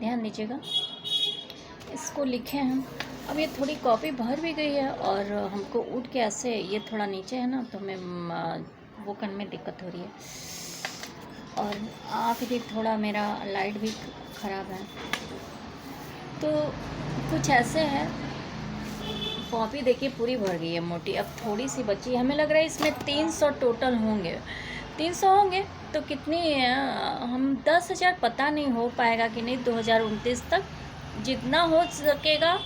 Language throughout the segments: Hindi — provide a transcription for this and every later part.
ध्यान दीजिएगा, इसको लिखे हैं। अब ये थोड़ी कॉपी भर भी गई है और हमको उठ के ऐसे, ये थोड़ा नीचे है ना, तो मैं वो करने में दिक्कत हो रही है, और आँख भी थोड़ा, मेरा लाइट भी ख़राब है, तो कुछ ऐसे है। कॉपी देखिए पूरी भर गई है मोटी, अब थोड़ी सी बची है। हमें लग रहा है इसमें 300 टोटल होंगे, 300 होंगे तो कितनी हम 10,000, पता नहीं हो पाएगा कि नहीं 2029 तक। जितना हो सकेगा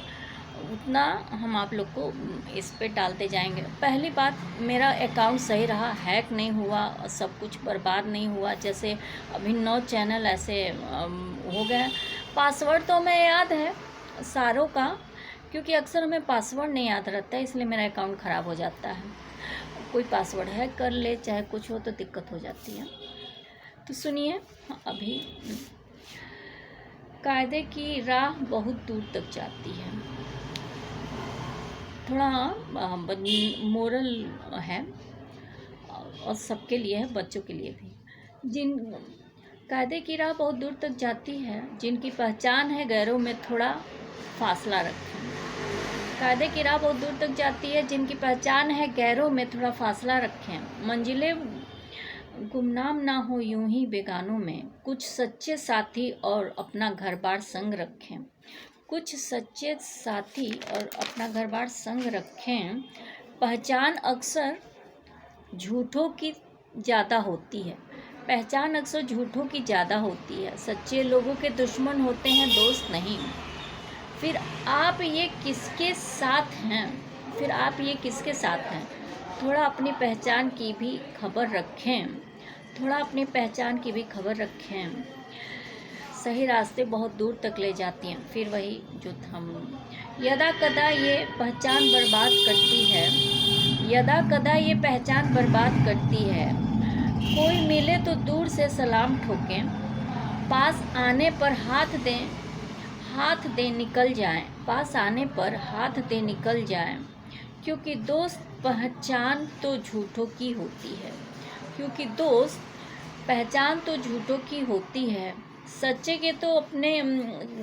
उतना हम आप लोग को इस पे डालते जाएंगे। पहली बात, मेरा अकाउंट सही रहा, हैक नहीं हुआ, सब कुछ बर्बाद नहीं हुआ। जैसे अभी 9 चैनल ऐसे हो गए। पासवर्ड तो हमें याद है सारों का, क्योंकि अक्सर हमें पासवर्ड नहीं याद रहता है, इसलिए मेरा अकाउंट ख़राब हो जाता है। कोई पासवर्ड हैक कर ले चाहे कुछ हो तो दिक्कत हो जाती है। तो सुनिए, अभी कायदे की राह बहुत दूर तक जाती है। थोड़ा मोरल है और सबके लिए है, बच्चों के लिए भी। कायदे की राह बहुत दूर तक जाती है, जिनकी पहचान है गैरों में थोड़ा फासला रखें। कायदे की राह बहुत दूर तक जाती है, जिनकी पहचान है गैरों में थोड़ा फासला रखें। मंजिलें गुमनाम ना हो यूं ही बेगानों में, कुछ सच्चे साथी और अपना घर बार संग रखें। कुछ सच्चे साथी और अपना घर बार संग रखें। पहचान अक्सर झूठों की ज़्यादा होती है, पहचान अक्सर झूठों की ज़्यादा होती है। सच्चे लोगों के दुश्मन होते हैं, दोस्त नहीं। फिर आप ये किसके साथ हैं? फिर आप ये किसके साथ हैं? थोड़ा अपनी पहचान की भी खबर रखें। थोड़ा अपनी पहचान की भी खबर रखें। सही रास्ते बहुत दूर तक ले जाती हैं। फिर वही जो हम, यदा कदा ये पहचान बर्बाद करती है, यदा कदा ये पहचान बर्बाद करती है। कोई मिले तो दूर से सलाम ठोकें, पास आने पर हाथ दे निकल जाएं। पास आने पर हाथ दे निकल जाएं। क्योंकि दोस्त पहचान तो झूठों की होती है। क्योंकि दोस्त पहचान तो झूठों की होती है। सच्चे के तो अपने,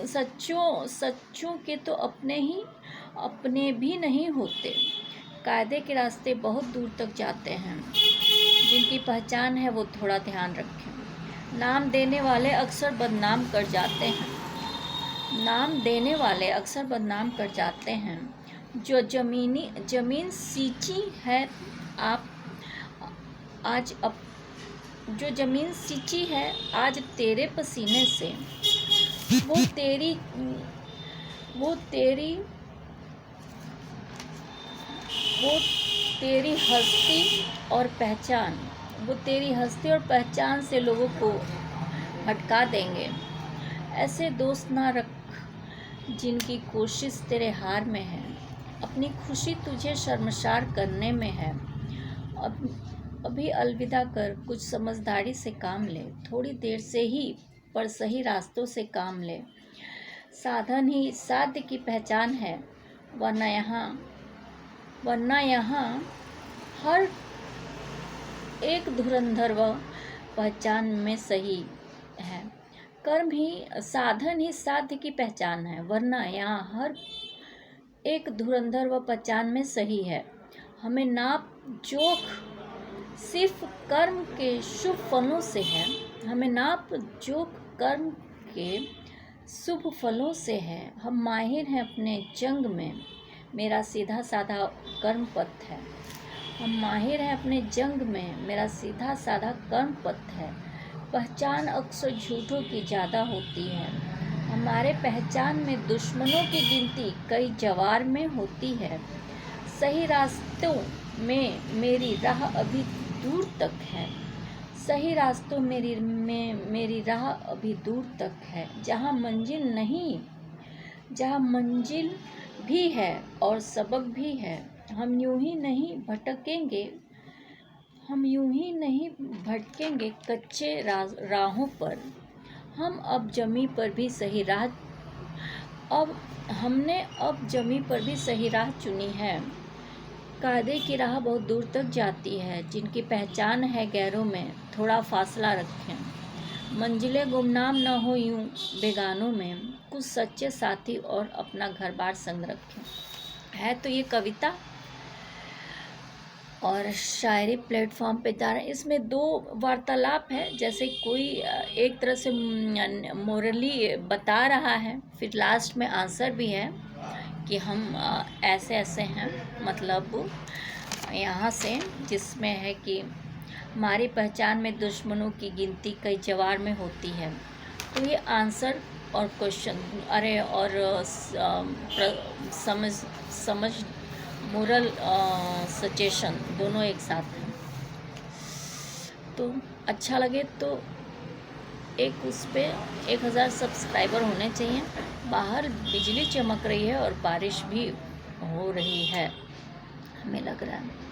सच्चों के तो अपने भी नहीं होते। कायदे के रास्ते बहुत दूर तक जाते हैं, जिनकी पहचान है वो थोड़ा ध्यान रखें। नाम देने वाले अक्सर बदनाम कर जाते हैं। नाम देने वाले अक्सर बदनाम कर जाते हैं। जो ज़मीन सींची है जो ज़मीन सींची है आज तेरे पसीने से, वो तेरी हस्ती और पहचान से लोगों को भटका देंगे। ऐसे दोस्त ना रख जिनकी कोशिश तेरे हार में है, अपनी खुशी तुझे शर्मसार करने में है। अभी अलविदा कर, कुछ समझदारी से काम ले। थोड़ी देर से ही पर सही रास्तों से काम ले। साधन ही साध्य की पहचान है, वरना यहाँ हर एक धुरंधर व पहचान में सही है। कर्म ही साधन ही साध्य की पहचान है, वरना यहाँ हर एक धुरंधर व पहचान में सही है। हमें नाप जोख सिर्फ कर्म के शुभ फलों से है। हमें नाप जोख कर्म के शुभ फलों से है। हम माहिर हैं अपने जंग में, मेरा सीधा साधा कर्म पथ है। हम माहिर हैं अपने जंग में, मेरा सीधा साधा कर्म पथ है। पहचान अक्सर झूठों की ज़्यादा होती है। हमारे पहचान में दुश्मनों की गिनती कई जवार में होती है। सही रास्तों में मेरी राह अभी दूर तक है। सही रास्तों में मेरी राह अभी दूर तक है। जहाँ मंजिल भी है और सबक भी है। हम यूं ही नहीं भटकेंगे कच्चे राहों पर। हमने अब जमी पर भी सही राह चुनी है। कायदे की राह बहुत दूर तक जाती है, जिनकी पहचान है गैरों में थोड़ा फासला रखें। मंजिलें गुमनाम न हो यूं बेगानों में, कुछ सच्चे साथी और अपना घर बार संग रखें। है तो ये कविता और शायरी प्लेटफॉर्म पे जा रहे हैं। इसमें दो वार्तालाप है, जैसे कोई एक तरह से मोरली बता रहा है, फिर लास्ट में आंसर भी है कि हम ऐसे ऐसे हैं, मतलब यहाँ से, जिसमें है कि हमारी पहचान में दुश्मनों की गिनती कई जवार में होती है। तो ये आंसर और क्वेश्चन, अरे और समझ समझ मोरल सजेशन दोनों एक साथ हैं। तो अच्छा लगे तो एक उस पर 1000 सब्सक्राइबर होने चाहिए। बाहर बिजली चमक रही है और बारिश भी हो रही है, हमें लग रहा है।